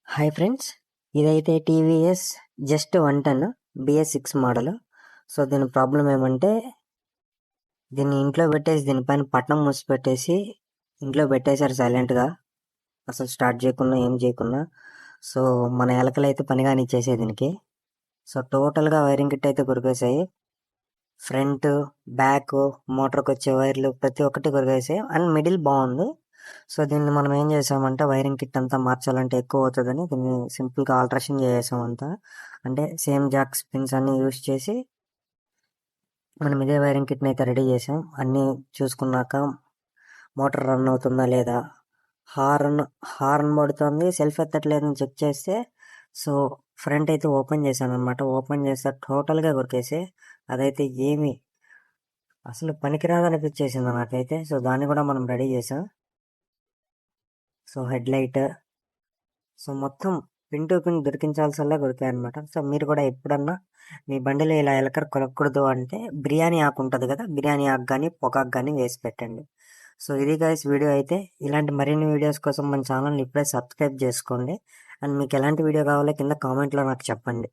Hi friends, ఇదైతే TVS just 110 BS6 model. So దీని problem ఏమంటే, దీన్ని ఇంట్లో పెట్టేసి దీనిపైన పట్నం మూసి పెట్టేసి ఇంట్లో పెట్టేశారు సైలెంట్గా, అసలు స్టార్ట్ చేయకుండా ఏం చేయకుండా. సో మన ఎలకలు అయితే పని కానిచ్చేసాయి దీనికి. సో టోటల్గా వైరింగ్ కిట్ అయితే కొరికేసాయి. ఫ్రంట్, బ్యాక్, మోటార్కి వచ్చే వైర్లు ప్రతి ఒక్కటి కొరికేసాయి. అండ్ మిడిల్ బాగుంది. సో దీన్ని మనం ఏం చేసామంటే, వైరింగ్ కిట్ అంతా మార్చాలంటే ఎక్కువ అవుతుందని దీన్ని సింపుల్గా ఆల్ట్రేషన్ చేసాం అంతా. అంటే సేమ్ జాక్ స్పిన్స్ అన్ని యూస్ చేసి మనం ఇదే వైరింగ్ కిట్ని అయితే రెడీ చేసాం. అన్నీ చూసుకున్నాక మోటార్ రన్ అవుతుందా లేదా, హార్న్ పడుతుంది, సెల్ఫ్ ఎత్తట్లేదని చెక్ చేస్తే, సో ఫ్రంట్ అయితే ఓపెన్ చేశాను అనమాట. ఓపెన్ చేస్తే టోటల్గా కొరికేసి అదైతే ఏమి అసలు పనికిరాదనిపించేసింది నాకైతే. సో దాన్ని కూడా మనం రెడీ చేసాం. సో హెడ్ లైట్, సో మొత్తం పిన్ టు పిన్ దొరికించాల్సల్లా దొరికాయి అనమాట. సో మీరు కూడా ఎప్పుడన్నా మీ బండిలో ఇలా ఎలకర కొరకూడదు అంటే, బిర్యానీ ఆకు ఉంటుంది కదా, బిర్యానీ ఆకు కానీ పొగాకు కానీ వేసి పెట్టండి. సో ఇది గైస్ వీడియో అయితే. ఇలాంటి మరిన్ని వీడియోస్ కోసం మన ఛానల్ని ఇప్పుడే సబ్స్క్రైబ్ చేసుకోండి. అండ్ మీకు ఎలాంటి వీడియో కావాలో కింద కామెంట్లో నాకు చెప్పండి.